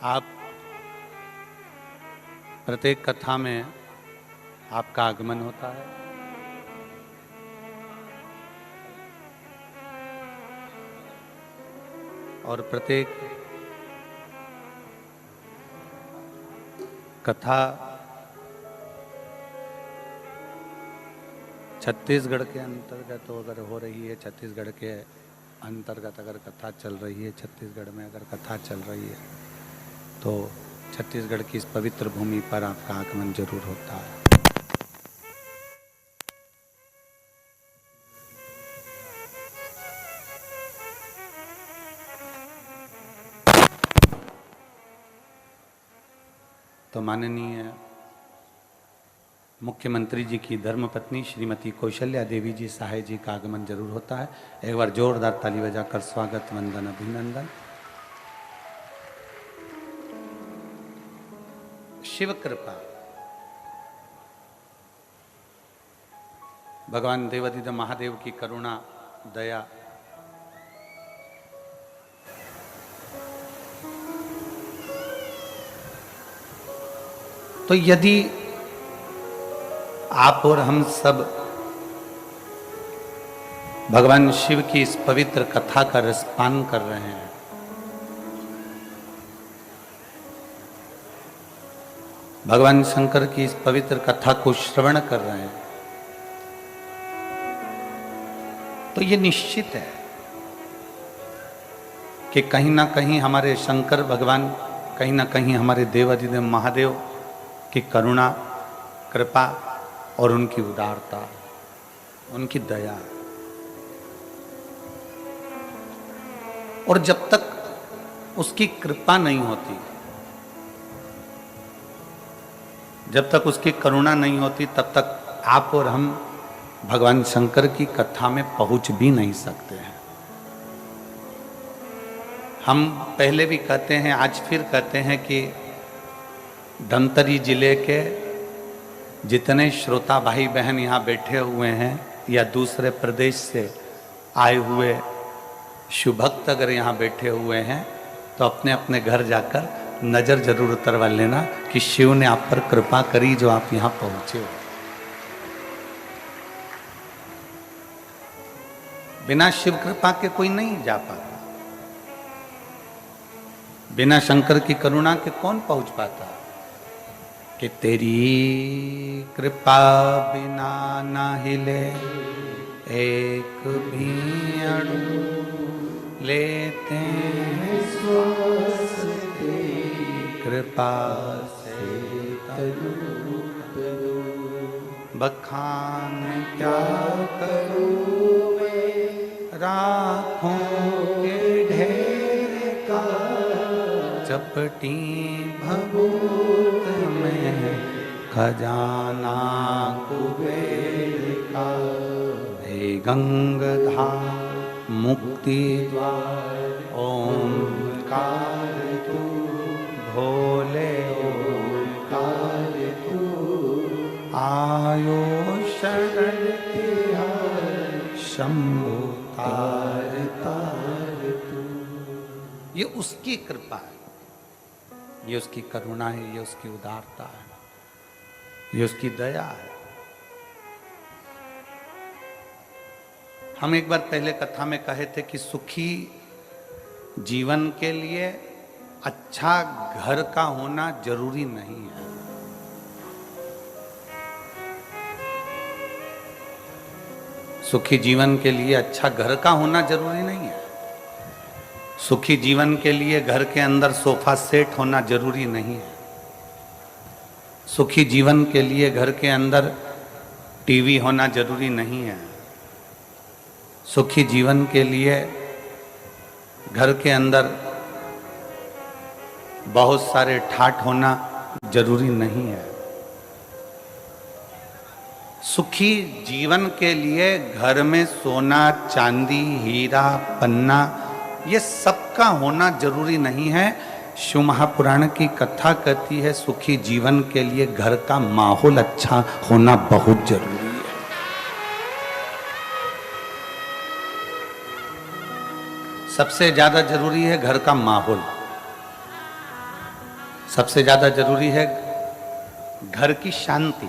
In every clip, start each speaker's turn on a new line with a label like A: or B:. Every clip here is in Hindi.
A: आप प्रत्येक कथा में आपका आगमन होता है। और प्रत्येक कथा छत्तीसगढ़ के अंतर्गत अगर हो रही है, छत्तीसगढ़ के अंतर्गत अगर कथा चल रही है, छत्तीसगढ़ में अगर कथा चल रही है तो छत्तीसगढ़ की इस पवित्र भूमि पर आपका आगमन जरूर होता है। तो माननीय मुख्यमंत्री जी की धर्मपत्नी श्रीमती कौशल्या देवी जी सहाय जी का आगमन जरूर होता है। एक बार जोरदार ताली बजाकर स्वागत, वंदन, अभिनंदन। शिव कृपा, भगवान देवाधिदेव महादेव की करुणा, दया, तो यदि आप और हम सब भगवान शिव की इस पवित्र कथा का रसपान कर रहे हैं, भगवान शंकर की इस पवित्र कथा को श्रवण कर रहे हैं, तो ये निश्चित है कि कहीं ना कहीं हमारे शंकर भगवान, कहीं ना कहीं हमारे देवाधिदेव महादेव की करुणा, कृपा और उनकी उदारता, उनकी दया। और जब तक उसकी कृपा नहीं होती, जब तक उसकी करुणा नहीं होती, तब तक आप और हम भगवान शंकर की कथा में पहुंच भी नहीं सकते हैं। हम पहले भी कहते हैं, आज फिर कहते हैं कि धमतरी जिले के जितने श्रोता भाई बहन यहाँ बैठे हुए हैं या दूसरे प्रदेश से आए हुए शुभभक्त अगर यहाँ बैठे हुए हैं, तो अपने अपने घर जाकर नज़र जरूर उतरवा लेना कि शिव ने आप पर कृपा करी जो आप यहाँ पहुँचे हो। बिना शिव कृपा के कोई नहीं जा पाता, बिना शंकर की करुणा के कौन पहुँच पाता। कि तेरी कृपा बिना ना हिले एक भी अणु, लेते हैं श्वास तेरी कृपा से तनु। बखान क्या करूं मैं राखों के ढेर का, चपटी भभूत में खजाना कुबेर का। हे गंगाधार मुक्ति द्वार ओंकार तू, भोले ओंकार तू। आयो शरण तिहार शंभु तार तार तू। ये उसकी कृपा है, ये उसकी करुणा है, ये उसकी उदारता है, ये उसकी दया है। हम एक बार पहले कथा में कहे थे कि सुखी जीवन के लिए अच्छा घर का होना जरूरी नहीं है। सुखी जीवन के लिए अच्छा घर का होना जरूरी नहीं है। सुखी जीवन के लिए घर के अंदर सोफा सेट होना जरूरी नहीं है। सुखी जीवन के लिए घर के अंदर टीवी होना जरूरी नहीं है। सुखी जीवन के लिए घर के अंदर बहुत सारे ठाठ होना जरूरी नहीं है। सुखी जीवन के लिए घर में सोना, चांदी, हीरा, पन्ना, ये सबका होना जरूरी नहीं है। शिव महापुराण की कथा कहती है सुखी जीवन के लिए घर का माहौल अच्छा होना बहुत जरूरी है। सबसे ज्यादा जरूरी है घर का माहौल। सबसे ज्यादा जरूरी है घर की शांति।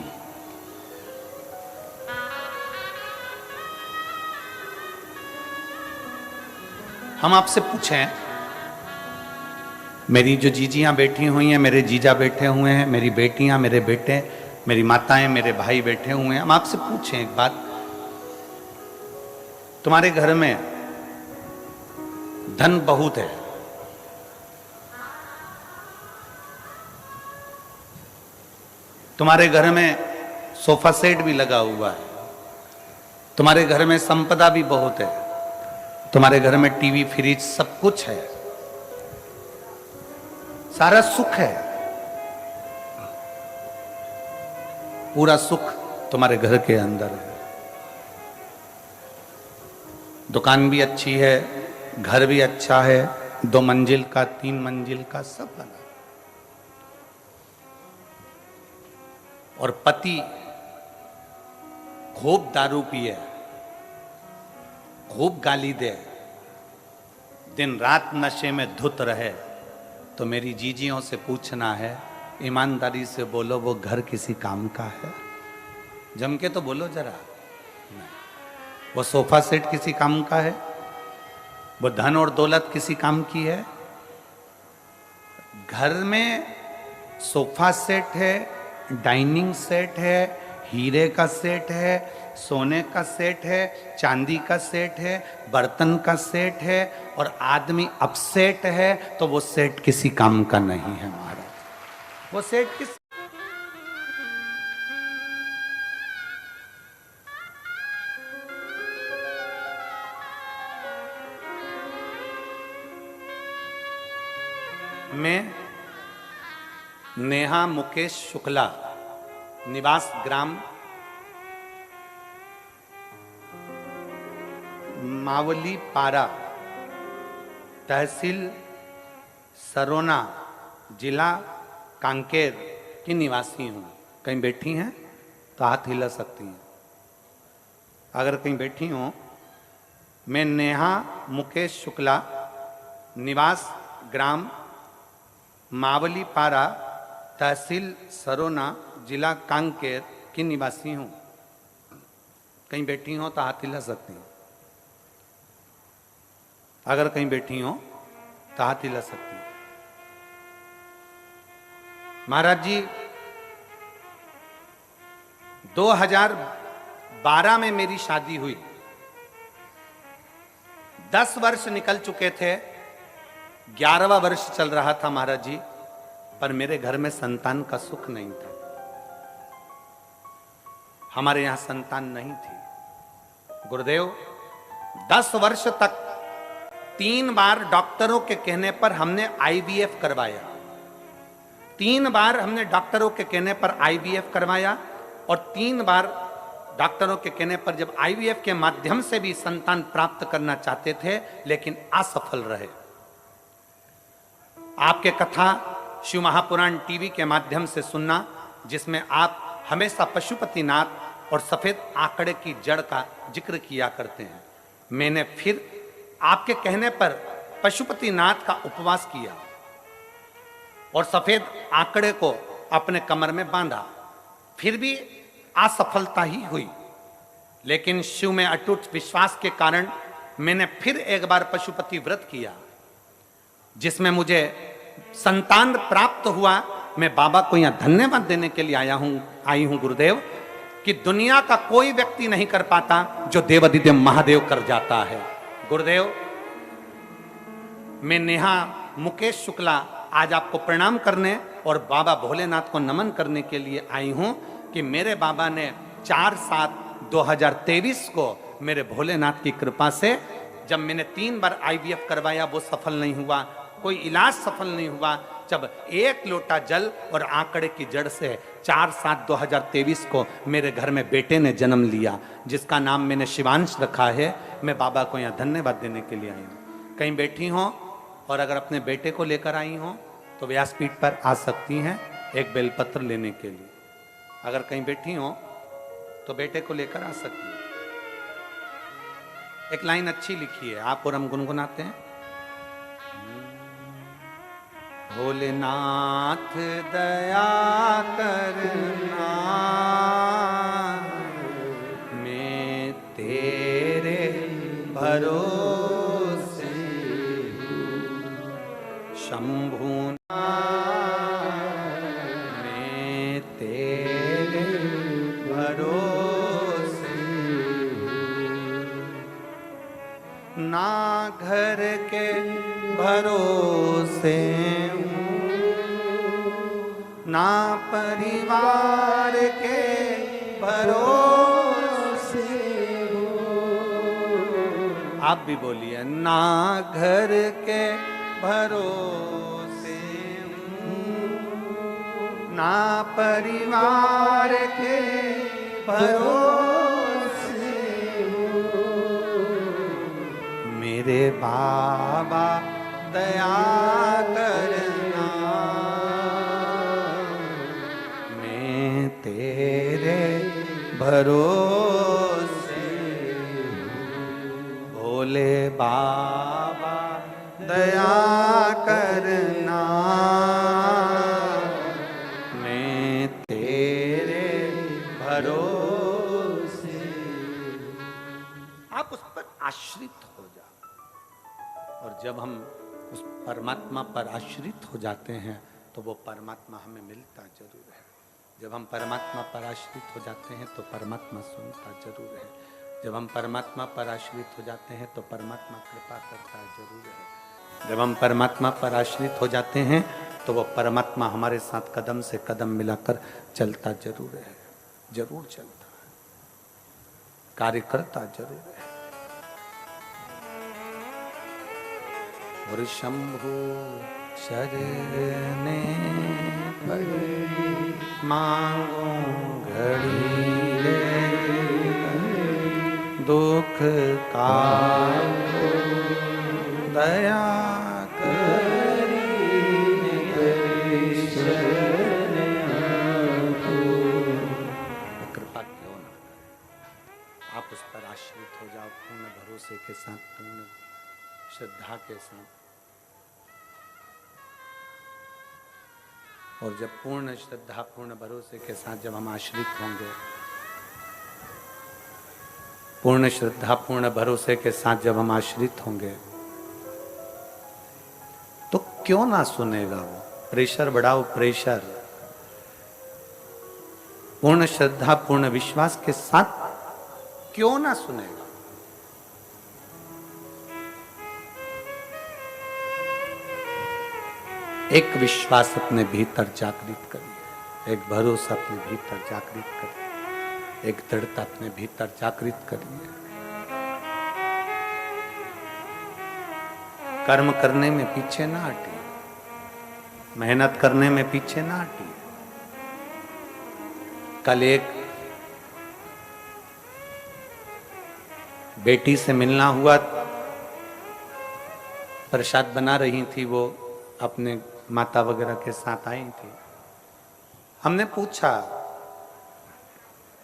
A: हम आपसे पूछें, मेरी जो जीजियां बैठी हुई हैं, मेरे जीजा बैठे हुए हैं, मेरी बेटियां, मेरे बेटे, मेरी माताएं, मेरे भाई बैठे हुए हैं, हम आपसे पूछें एक बात, तुम्हारे घर में धन बहुत है, तुम्हारे घर में सोफा सेट भी लगा हुआ है, तुम्हारे घर में संपदा भी बहुत है, तुम्हारे घर में टीवी फ्रिज सब कुछ है, सारा सुख है, पूरा सुख तुम्हारे घर के अंदर है, दुकान भी अच्छी है, घर भी अच्छा है, 2 मंजिल का 3 मंजिल का सब बना, और पति खूब दारू पिए, खूब गाली दे, दिन रात नशे में धुत रहे, तो मेरी जीजियों से पूछना है, ईमानदारी से बोलो, वो घर किसी काम का है? जम के तो बोलो जरा। नहीं। वो सोफा सेट किसी काम का है? वो धन और दौलत किसी काम की है? घर में सोफा सेट है, डाइनिंग सेट है, हीरे का सेट है, सोने का सेट है, चांदी का सेट है, बर्तन का सेट है, और आदमी अपसेट है, तो वो सेट किसी काम का नहीं है महाराज। वो सेट किस मैं नेहा मुकेश शुक्ला, निवास ग्राम मावली पारा, तहसील सरोना, जिला कांकेर की निवासी हूँ। कहीं बैठी हैं तो हाथ हिला सकती हैं। अगर कहीं बैठी हूँ, मैं नेहा मुकेश शुक्ला, निवास ग्राम मावली पारा, तहसील सरोना, जिला कांकेर की निवासी हूँ। कहीं बैठी हो तो हाथ हिला सकती हैं। अगर कहीं बैठी हो तो हाथ हिला सकती हैं। महाराज जी, 2012 में मेरी शादी हुई, 10 वर्ष निकल चुके थे, 11वां वर्ष चल रहा था महाराज जी, पर मेरे घर में संतान का सुख नहीं था। हमारे यहां संतान नहीं थी। गुरुदेव, 10 वर्ष तक 3 बार डॉक्टरों के कहने पर हमने आईवीएफ करवाया। 3 बार हमने डॉक्टरों के कहने पर आईवीएफ करवाया, और 3 बार डॉक्टरों के कहने पर जब आईवीएफ के माध्यम से भी संतान प्राप्त करना चाहते थे, लेकिन असफल रहे। आपके कथा शिव महापुराण टीवी के माध्यम से सुनना, जिसमें आप हमेशा पशुपतिनाथ और सफेद आंकड़े की जड़ का जिक्र किया करते हैं। मैंने फिर आपके कहने पर पशुपतिनाथ का उपवास किया और सफेद आंकड़े को अपने कमर में बांधा, फिर भी असफलता ही हुई। लेकिन शिव में अटूट विश्वास के कारण मैंने फिर एक बार पशुपति व्रत किया, जिसमें मुझे संतान प्राप्त हुआ। मैं बाबा को यहां धन्यवाद देने के लिए आई हूं गुरुदेव, कि दुनिया का कोई व्यक्ति नहीं कर पाता जो देवाधिदेव महादेव कर जाता है। गुरुदेव, मैं नेहा मुकेश शुक्ला आज आपको प्रणाम करने और बाबा भोलेनाथ को नमन करने के लिए आई हूं, कि मेरे बाबा ने 4/7/2023 को मेरे भोलेनाथ की कृपा से, जब मैंने 3 बार आईवीएफ करवाया, वो सफल नहीं हुआ, कोई इलाज सफल नहीं हुआ, जब 1 लोटा जल और आंकड़े की जड़ से 4/7/2023 को मेरे घर में बेटे ने जन्म लिया, जिसका नाम मैंने शिवांश रखा है। मैं बाबा को यहाँ धन्यवाद देने के लिए आई हूँ। कहीं बैठी हो और अगर अपने बेटे को लेकर आई हो तो व्यासपीठ पर आ सकती हैं एक बेलपत्र लेने के लिए। अगर कहीं बैठी हो तो बेटे को लेकर आ सकती हैं। एक लाइन अच्छी लिखी है, आप और हम गुनगुनाते हैं। भोलेनाथ दया करना, मैं तेरे भरोसे शंभुना, मैं तेरे भरोसे, ना घर के भरोसे ना परिवार के भरोसे, आप भी बोलिए, ना घर के भरोसे ना परिवार के भरोसे, मेरे बाबा दया करना, मैं तेरे भरोसे, भोले बाबा दया करना, मैं तेरे भरोसे। आप उस पर आश्रित हो जाओ, और जब हम उस परमात्मा पर आश्रित हो जाते हैं तो वो परमात्मा हमें मिलता जरूर है। जब हम परमात्मा पर आश्रित हो जाते हैं तो परमात्मा सुनता जरूर है। जब हम परमात्मा पर आश्रित हो जाते हैं तो परमात्मा कृपा करता जरूर है। जब हम परमात्मा पर आश्रित हो जाते हैं तो वो परमात्मा हमारे साथ कदम से कदम मिलाकर चलता जरूर है, जरूर चलता है, कार्य करता जरूर है। और शंभु शरणे पड़े मांगो घड़ी रे, दुख का दया करी कृपा क्यों ना, आप उस पर आश्रित हो जाओ पूर्ण भरोसे के साथ, पूर्ण श्रद्धा के साथ। और जब पूर्ण श्रद्धा पूर्ण भरोसे के साथ जब हम आश्रित होंगे, पूर्ण श्रद्धा पूर्ण भरोसे के साथ जब हम आश्रित होंगे तो क्यों ना सुनेगा वो। प्रेशर बढ़ाओ, प्रेशर। पूर्ण श्रद्धा पूर्ण विश्वास के साथ क्यों ना सुनेगा। एक विश्वास अपने भीतर जागृत करिए, एक भरोसा अपने भीतर जागृत करिए, एक दृढ़ता अपने भीतर जागृत करिए। कर्म करने में पीछे ना हटिए, मेहनत करने में पीछे ना हटिए। कल एक बेटी से मिलना हुआ, प्रसाद बना रही थी, वो अपने माता वगैरह के साथ आई थी। हमने पूछा,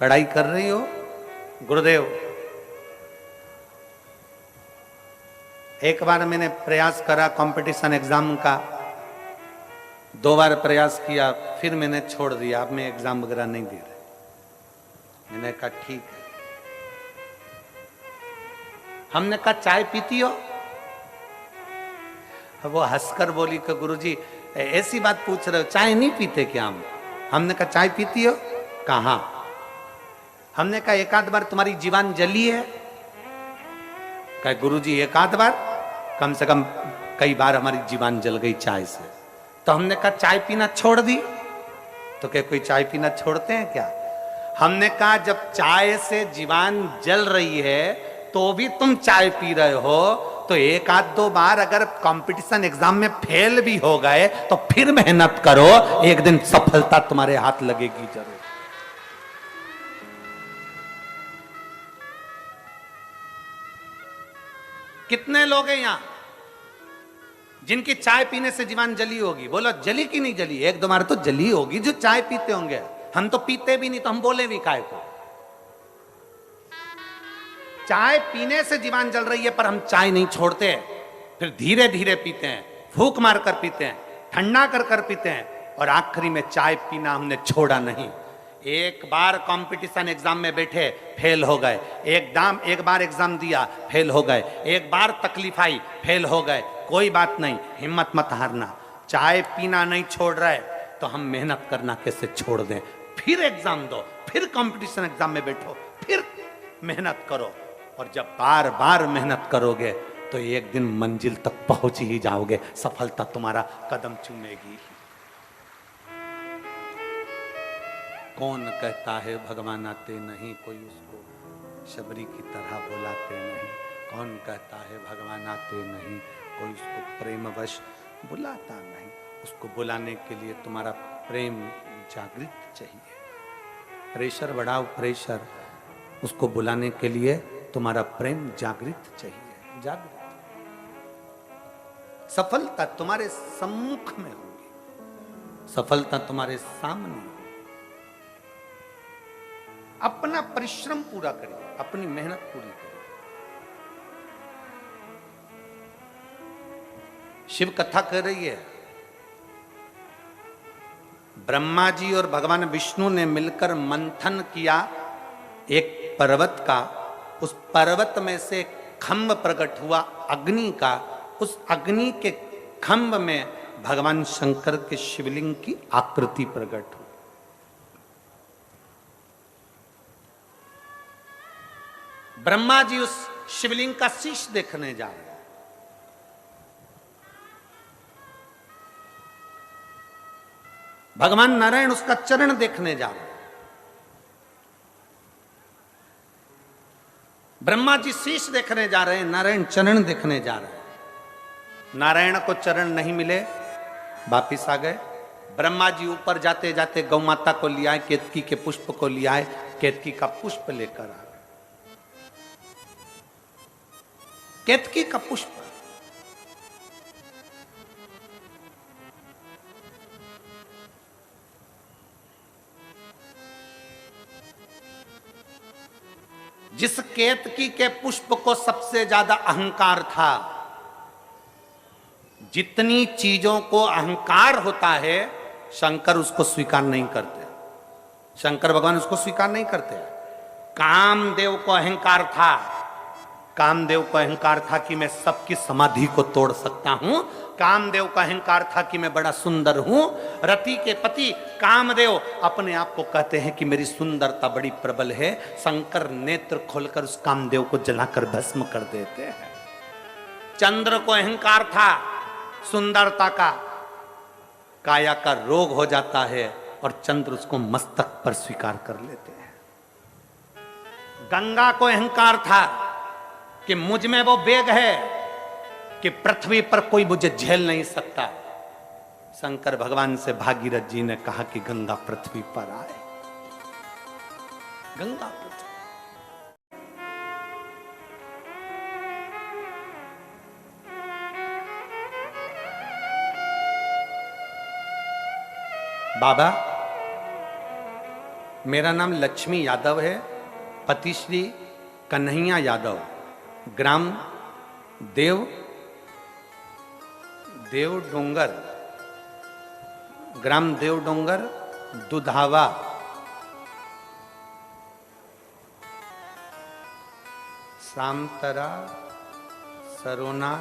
A: पढ़ाई कर रही हो? गुरुदेव, एक बार मैंने प्रयास करा कंपटीशन एग्जाम का, 2 बार प्रयास किया, फिर मैंने छोड़ दिया, अब मैं एग्जाम वगैरह नहीं दे रहा। मैंने कहा ठीक है। हमने कहा चाय पीती हो? वो हंसकर बोली कि गुरुजी ऐसी बात पूछ रहे हो, चाय नहीं पीते क्या हम? हमने कहा चाय पीती हो? कहा। हमने कहा एक आध बार तुम्हारी जीवान जली है? कहा गुरुजी एक आध बार, कम से कम कई बार हमारी जीवान जल गई चाय से। तो हमने कहा चाय पीना छोड़ दी? तो क्या कोई चाय पीना छोड़ते हैं क्या? हमने कहा जब चाय से जीवान जल रही है तो भी तुम चाय पी रहे हो, तो एक आध 2 बार अगर कंपटीशन एग्जाम में फेल भी हो गए तो फिर मेहनत करो, एक दिन सफलता तुम्हारे हाथ लगेगी जरूर। कितने लोग हैं यहां जिनकी चाय पीने से जीवान जली होगी? बोलो जली कि नहीं जली? 1-2 बार तो जली होगी जो चाय पीते होंगे। हम तो पीते भी नहीं, तो हम बोले भी काहे को? चाय पीने से जीवान जल रही है पर हम चाय नहीं छोड़ते, फिर धीरे धीरे पीते हैं, फूंक मारकर पीते हैं। ठंडा कर कर पीते हैं, और आखिरी में चाय पीना हमने छोड़ा नहीं। एक बार कंपटीशन एग्जाम में बैठे, फेल हो गए, एक बार एग्जाम दिया, फेल हो गए, एक बार तकलीफ आई, फेल हो गए, कोई बात नहीं, हिम्मत मत हारना। चाय पीना नहीं छोड़ रहे तो हम मेहनत करना कैसे छोड़ दें? फिर एग्जाम दो, फिर कंपटीशन एग्जाम में बैठो, फिर मेहनत करो, और जब बार बार मेहनत करोगे तो एक दिन मंजिल तक पहुंच ही जाओगे, सफलता तुम्हारा कदम चूमेगी। कौन कहता है भगवान आते नहीं, कोई उसको शबरी की तरह बुलाते नहीं। कौन कहता है भगवान आते नहीं, कोई उसको प्रेमवश बुलाता नहीं। उसको बुलाने के लिए तुम्हारा प्रेम जागृत चाहिए। प्रेशर बढ़ाओ, प्रेशर, उसको बुलाने के लिए तुम्हारा प्रेम जागृत चाहिए, जागृत। सफलता तुम्हारे सम्मुख में होगी, सफलता तुम्हारे सामने होगी। अपना परिश्रम पूरा करिए, अपनी मेहनत पूरी करिए। शिव कथा कर रही है, ब्रह्मा जी और भगवान विष्णु ने मिलकर मंथन किया एक पर्वत का। उस पर्वत में से खंभ प्रकट हुआ अग्नि का। उस अग्नि के खंभ में भगवान शंकर के शिवलिंग की आकृति प्रकट हुई। ब्रह्मा जी उस शिवलिंग का शीश देखने जा रहे हैं। भगवान नारायण उसका चरण देखने जा रहे हैं। ब्रह्मा जी शीश देखने जा रहे हैं, नारायण चरण देखने जा रहे हैं। नारायण को चरण नहीं मिले, वापिस आ गए। ब्रह्मा जी ऊपर जाते जाते गौ माता को लिया, केतकी के पुष्प को लिया, केतकी का पुष्प लेकर आ गए। केतकी का पुष्प, जिस केतकी के पुष्प को सबसे ज्यादा अहंकार था, जितनी चीजों को अहंकार होता है शंकर उसको स्वीकार नहीं करते, शंकर भगवान उसको स्वीकार नहीं करते। कामदेव को अहंकार था, कामदेव को अहंकार था कि मैं सबकी समाधि को तोड़ सकता हूं। कामदेव का अहंकार था कि मैं बड़ा सुंदर हूं। रति के पति कामदेव अपने आप को कहते हैं कि मेरी सुंदरता बड़ी प्रबल है। शंकर नेत्र खोलकर उस कामदेव को जलाकर भस्म कर देते हैं। चंद्र को अहंकार था सुंदरता का, काया का रोग हो जाता है और चंद्र उसको मस्तक पर स्वीकार कर लेते हैं। गंगा को अहंकार था कि मुझ में वो वेग है कि पृथ्वी पर कोई मुझे झेल नहीं सकता। शंकर भगवान से भागीरथ जी ने कहा कि गंगा पृथ्वी पर आए। गंगा पृथ्वी, बाबा मेरा नाम लक्ष्मी यादव है, पति श्री कन्हैया यादव, ग्राम देव डोंगर, ग्राम देव डोंगर, दुधावा, सामतरा, सरोना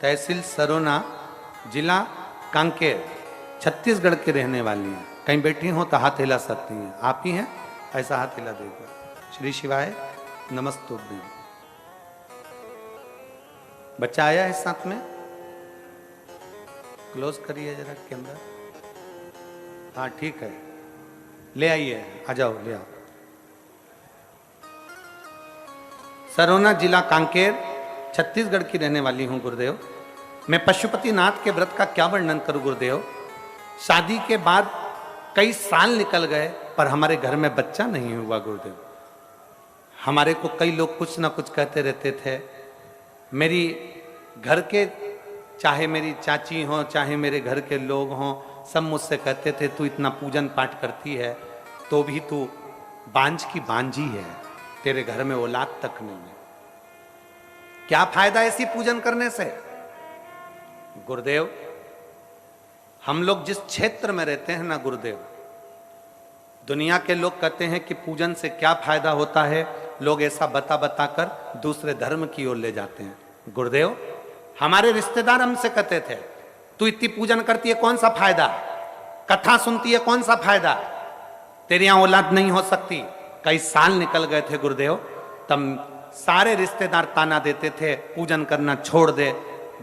A: तहसील सरोना, जिला कांकेर, छत्तीसगढ़ के रहने वाली हैं। कहीं बैठी हो तो हाथ हिला सकती हैं। आप ही हैं? ऐसा हाथ हिला देगा। श्री शिवाय नमस्तुभ्यं। बच्चा आया है साथ में? क्लोज करिए जरा कैमरा। हाँ ठीक है, ले आइए, आ जाओ, ले आओ। सरोना, जिला कांकेर, छत्तीसगढ़ की रहने वाली हूं गुरुदेव। मैं पशुपतिनाथ के व्रत का क्या वर्णन करूं गुरुदेव। शादी के बाद कई साल निकल गए पर हमारे घर में बच्चा नहीं हुआ गुरुदेव। हमारे को कई लोग कुछ ना कुछ कहते रहते थे। मेरी घर के, चाहे मेरी चाची हो, चाहे मेरे घर के लोग हों, सब मुझसे कहते थे तू इतना पूजन पाठ करती है तो भी तू बांझ की बांझी है, तेरे घर में औलाद तक नहीं है। क्या फायदा ऐसी पूजन करने से? गुरुदेव हम लोग जिस क्षेत्र में रहते हैं ना गुरुदेव, दुनिया के लोग कहते हैं कि पूजन से क्या फायदा होता है, लोग ऐसा बता बता कर दूसरे धर्म की ओर ले जाते हैं। गुरुदेव, हमारे रिश्तेदार हमसे कहते थे, तू इतनी पूजन करती है कौन सा फायदा, कथा सुनती है कौन सा फायदा, तेरे यहां औलाद नहीं हो सकती। कई साल निकल गए थे गुरुदेव, तब सारे रिश्तेदार ताना देते थे, पूजन करना छोड़ दे,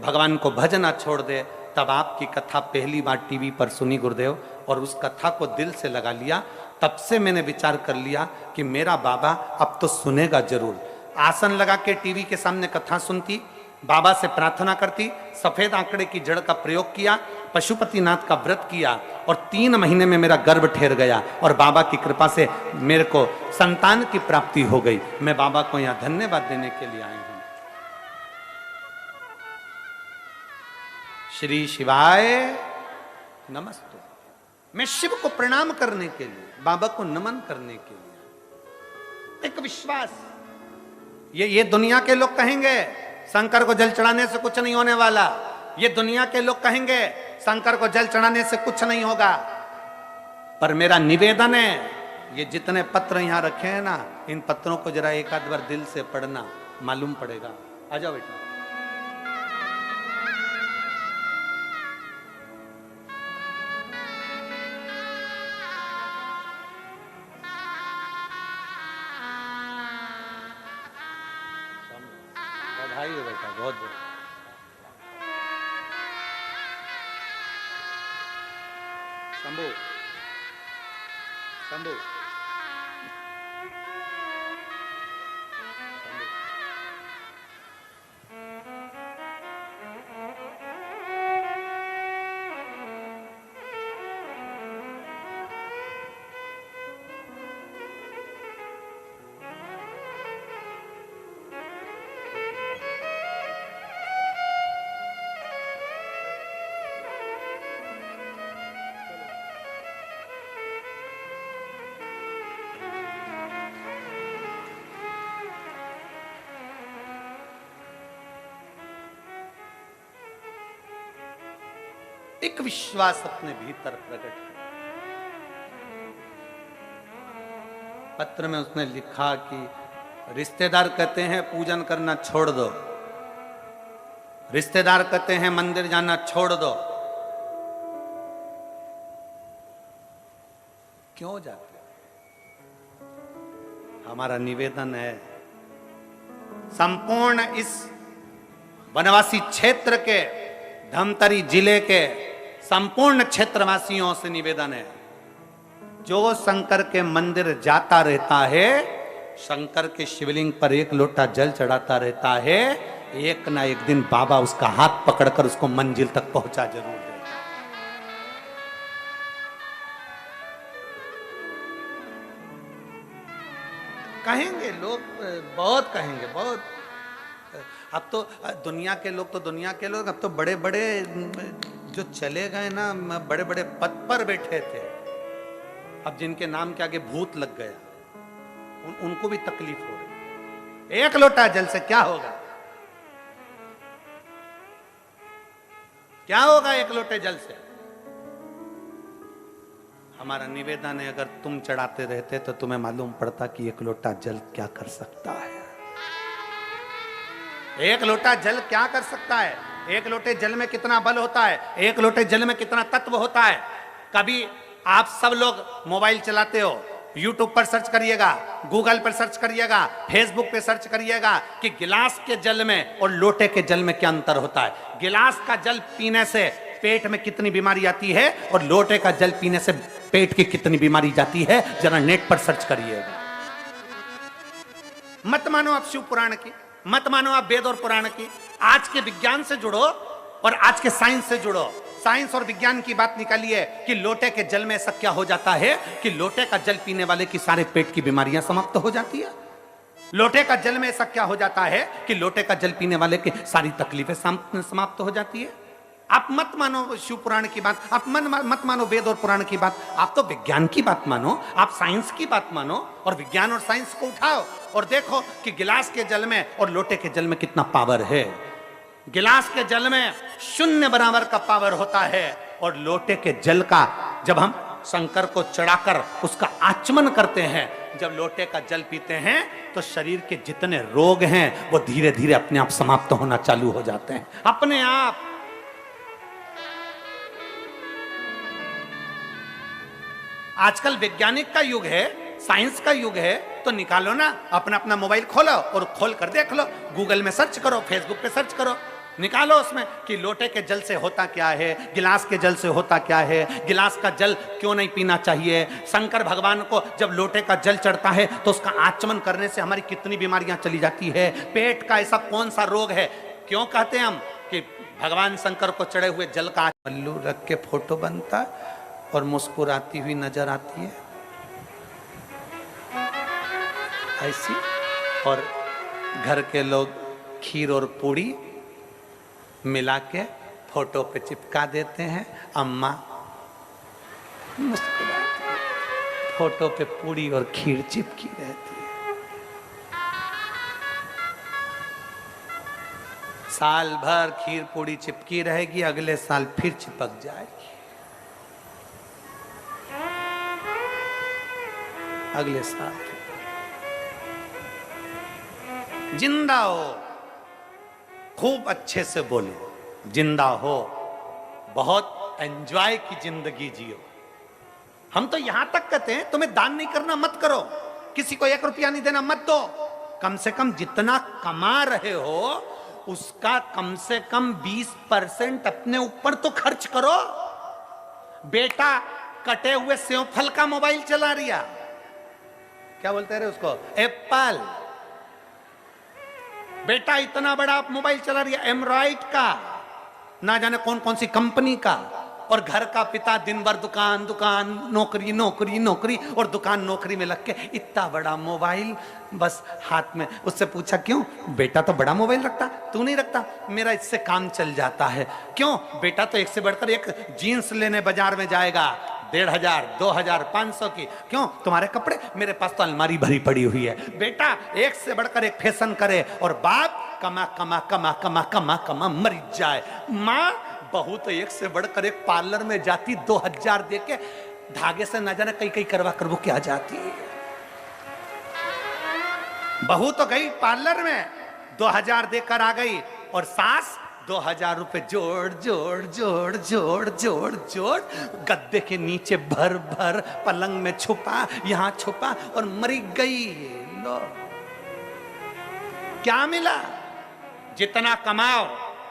A: भगवान को भजना छोड़ दे। तब आपकी कथा पहली बार टीवी पर सुनी गुरुदेव, और उस कथा को दिल से लगा लिया। तब से मैंने विचार कर लिया कि मेरा बाबा अब तो सुनेगा जरूर। आसन लगा के टीवी के सामने कथा सुनती, बाबा से प्रार्थना करती, सफेद आंकड़े की जड़ का प्रयोग किया, पशुपतिनाथ का व्रत किया, और 3 महीने में मेरा गर्भ ठहर गया, और बाबा की कृपा से मेरे को संतान की प्राप्ति हो गई। मैं बाबा को यहाँ धन्यवाद देने के लिए आया हूं। श्री शिवाय नमस्तु। मैं शिव को प्रणाम करने के लिए, बाबा को नमन करने के लिए। एक विश्वास, ये दुनिया के लोग कहेंगे शंकर को जल चढ़ाने से कुछ नहीं होने वाला, ये दुनिया के लोग कहेंगे शंकर को जल चढ़ाने से कुछ नहीं होगा, पर मेरा निवेदन है, ये जितने पत्र यहां रखे हैं ना, इन पत्रों को जरा एक आध बार दिल से पढ़ना, मालूम पड़ेगा। आ जाओ बेटा। बधाई हो बेटा, बहुत बहुत। शंभू शंभू एक विश्वास अपने भीतर प्रकट किया। पत्र में उसने लिखा कि रिश्तेदार कहते हैं पूजन करना छोड़ दो, रिश्तेदार कहते हैं मंदिर जाना छोड़ दो, क्यों जाते? हमारा निवेदन है, संपूर्ण इस वनवासी क्षेत्र के, धमतरी जिले के संपूर्ण क्षेत्रवासियों से निवेदन है, जो शंकर के मंदिर जाता रहता है, शंकर के शिवलिंग पर एक लोटा जल चढ़ाता रहता है, एक ना एक दिन बाबा उसका हाथ पकड़कर उसको मंजिल तक पहुंचा जरूर देगा। कहेंगे लोग, बहुत कहेंगे, बहुत। अब तो दुनिया के लोग, अब तो बड़े बड़े जो चले गए ना, बड़े बड़े पद पर बैठे थे, अब जिनके नाम के आगे भूत लग गया, उनको भी तकलीफ हो रही। एक लोटा जल से क्या होगा? क्या होगा एक लोटे जल से? हमारा निवेदन है, अगर तुम चढ़ाते रहते तो तुम्हें मालूम पड़ता कि एक लोटा जल क्या कर सकता है। एक लोटा जल क्या कर सकता है? एक लोटे जल में कितना बल होता है, एक लोटे जल में कितना तत्व होता है। कभी आप सब लोग मोबाइल चलाते हो, यूट्यूब पर सर्च करिएगा, गूगल पर सर्च करिएगा, फेसबुक पे सर्च करिएगा कि गिलास के जल में और लोटे के जल में क्या अंतर होता है। गिलास का जल पीने से पेट में कितनी बीमारी आती है और लोटे का जल पीने से पेट की कितनी बीमारी जाती है, जरा नेट पर सर्च करिएगा। मत मानो आप शिव पुराण की, मत मानो आप वेद और पुराण की, आज के विज्ञान से जुड़ो और आज के साइंस से जुड़ो। साइंस और विज्ञान की बात निकालिए कि लोटे के जल में ऐसा क्या हो जाता है कि लोटे का जल पीने वाले की सारे पेट की बीमारियां समाप्त हो जाती है। लोटे का जल में ऐसा क्या हो जाता है कि लोटे का जल पीने वाले की सारी तकलीफें समाप्त हो जाती है। आप मत मानो शिव पुराण की बात, आप मत मानो वेद और पुराण की बात, आप तो विज्ञान की बात मानो, आप साइंस की बात मानो और विज्ञान और साइंस को उठाओ और देखो कि गिलास के जल में और लोटे के जल में कितना पावर है। गिलास के जल में 0 बराबर का पावर होता है और लोटे के जल का जब हम शंकर को चढ़ाकर उसका आचमन करते हैं, जब लोटे का जल पीते हैं तो शरीर के जितने रोग हैं वो धीरे धीरे अपने आप समाप्त होना चालू हो जाते हैं, अपने आप। आजकल वैज्ञानिक का युग है, साइंस का युग है, तो निकालो ना अपना अपना मोबाइल खोलो और खोल कर देख लो, गूगल में सर्च करो, फेसबुक पे सर्च करो, निकालो उसमें कि लोटे के जल से होता क्या है, गिलास के जल से होता क्या है, गिलास का जल क्यों नहीं पीना चाहिए। शंकर भगवान को जब लोटे का जल चढ़ता है तो उसका आचमन करने से हमारी कितनी बीमारियां चली जाती है। पेट का ऐसा कौन सा रोग है, क्यों कहते हैं हम कि भगवान शंकर को चढ़े हुए जल का पल्लू रख के फोटो बनता और मुस्कुराती हुई नजर आती है ऐसी, और घर के लोग खीर और पूड़ी मिला के फोटो पे चिपका देते हैं। अम्मा मुस्कुराती है, फोटो पे पूड़ी और खीर चिपकी रहती है। साल भर खीर पूड़ी चिपकी रहेगी, अगले साल फिर चिपक जाएगी, अगले साल। जिंदा हो, खूब अच्छे से बोलो, जिंदा हो, बहुत एंजॉय की जिंदगी जियो। हम तो यहां तक कहते हैं तुम्हें दान नहीं करना मत करो, किसी को 1 रुपया नहीं देना मत दो, कम से कम जितना कमा रहे हो उसका कम से कम 20% अपने ऊपर तो खर्च करो। बेटा कटे हुए सेव फल का मोबाइल चला रिया, क्या बोलते रहे उसको, एप्पल। बेटा इतना बड़ा मोबाइल चला रही है एमराइट का, ना जाने कौन कौन सी कंपनी का, और घर का पिता दिन भर दुकान दुकान, नौकरी नौकरी नौकरी, और दुकान नौकरी में लग के इतना बड़ा मोबाइल बस हाथ में। उससे पूछा क्यों, बेटा तो बड़ा मोबाइल रखता, तू नहीं रखता। मेरा इससे काम चल जाता है। क्यों, बेटा तो एक से बढ़कर एक जीन्स लेने बाजार में जाएगा, 1500, 2000, 500 की। क्यों, तुम्हारे कपड़े, मेरे पास तो अलमारी भरी पड़ी हुई है। बेटा एक से बढ़कर एक फैशन करे, और बाप कमा कमा कमा कमा कमा कमा मर जाए। माँ बहू तो एक से बढ़कर एक पार्लर में जाती, 2000 दे के धागे से न जाने कई कई करवा कर वो क्या जाती है। बहू तो गई पार्लर में, 2000 देकर आ गई, और सास 2000 रुपए जोड़ जोड़ जोड़ जोड़ जोड़ जोड़ गद्दे के नीचे भर भर, पलंग में छुपा, यहां छुपा, और मरी गई। लो क्या मिला, जितना कमाओ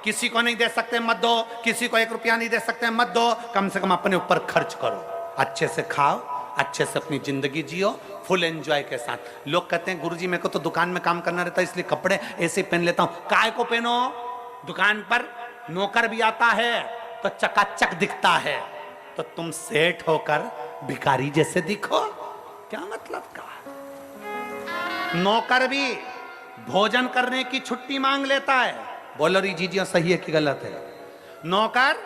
A: किसी को नहीं दे सकते मत दो, किसी को 1 रुपया नहीं दे सकते मत दो, कम से कम अपने ऊपर खर्च करो, अच्छे से खाओ, अच्छे से अपनी जिंदगी जियो, फुल एंजॉय के साथ। लोग कहते हैं गुरुजी मेरे को तो दुकान में काम करना रहता है इसलिए कपड़े ऐसे पहन लेता हूं। काय को पहनो, दुकान पर नौकर भी आता है तो चकाचक दिखता है, तो तुम सेठ होकर भिखारी जैसे दिखो, क्या मतलब का। नौकर भी भोजन करने की छुट्टी मांग लेता है, बोलो री जीजियो सही है कि गलत है। नौकर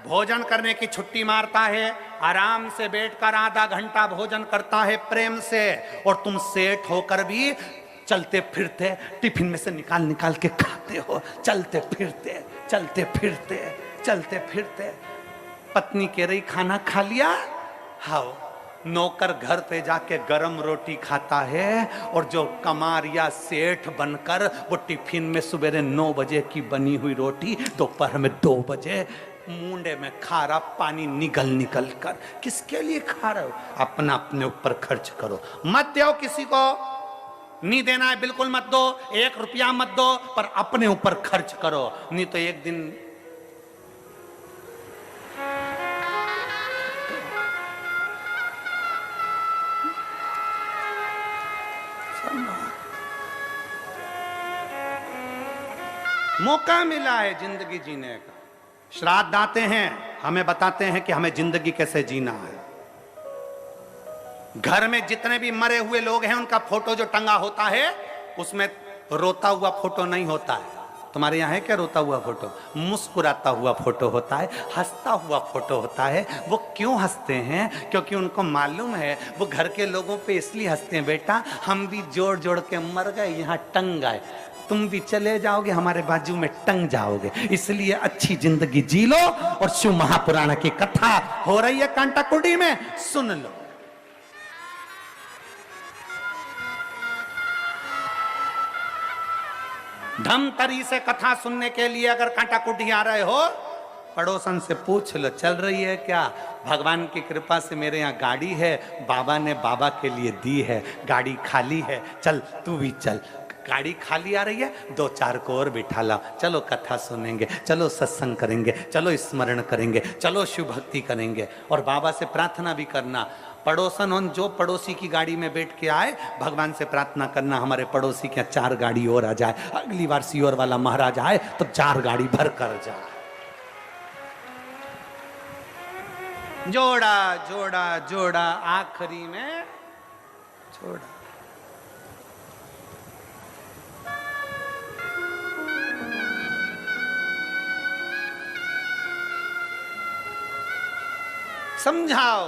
A: भोजन करने की छुट्टी मारता है, आराम से बैठकर आधा घंटा भोजन करता है प्रेम से, और तुम सेठ होकर भी चलते फिरते टिफिन में से निकाल निकाल के खाते हो, चलते फिरते चलते फिरते चलते फिरते। पत्नी कह रही खाना खा लिया, हाँ। नौकर घर पे जाके गरम रोटी खाता है, और जो कमार या सेठ बनकर वो टिफिन में सवेरे 9 बजे की बनी हुई रोटी दोपहर में 2 बजे मुंडे में खारा पानी निगल निकल कर। किसके लिए खा रहे हो, अपना अपने ऊपर खर्च करो, मत दो किसी को, नहीं देना है बिल्कुल मत दो, 1 रुपया मत दो, पर अपने ऊपर खर्च करो, नहीं तो एक दिन मौका मिला है जिंदगी जीने का। श्राद्ध आते हैं, हमें बताते हैं कि हमें जिंदगी कैसे जीना है। घर में जितने भी मरे हुए लोग हैं उनका फोटो जो टंगा होता है उसमें रोता हुआ फोटो नहीं होता है। तुम्हारे यहाँ है क्या रोता हुआ फोटो? मुस्कुराता हुआ फोटो होता है, हंसता हुआ फोटो होता है। वो क्यों हंसते हैं? क्योंकि उनको मालूम है वो घर के लोगों पे इसलिए हंसते हैं, बेटा हम भी जोड़ जोड़ के मर गए, यहाँ टंग गए। तुम भी चले जाओगे, हमारे बाजू में टंग जाओगे। इसलिए अच्छी जिंदगी जी लो और शिव महापुराण की कथा हो रही है कांटाकुटी में, सुन लो। धमतरी से कथा सुनने के लिए अगर कांटाकुटी आ रहे हो, पड़ोसन से पूछ लो चल रही है क्या। भगवान की कृपा से मेरे यहाँ गाड़ी है, बाबा ने बाबा के लिए दी है, गाड़ी खाली है, चल तू भी चल। गाड़ी खाली आ रही है, 2-4 को और बिठा ला, चलो कथा सुनेंगे, चलो सत्संग करेंगे, चलो स्मरण करेंगे, चलो शिव भक्ति करेंगे। और बाबा से प्रार्थना भी करना, पड़ोसन हो जो पड़ोसी की गाड़ी में बैठ के आए, भगवान से प्रार्थना करना हमारे पड़ोसी के 4 गाड़ी और आ जाए, अगली बार सीहोर वाला महाराज आए तो 4 गाड़ी भर कर जाए। जोड़ा जोड़ा जोड़ा आखिरी में छोड़ा। समझाओ,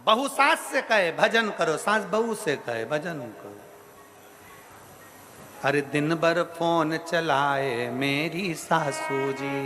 A: बहू सास से कहे भजन करो, सास बहू से कहे भजन करो। हर दिन भर फोन चलाए मेरी सासू जी,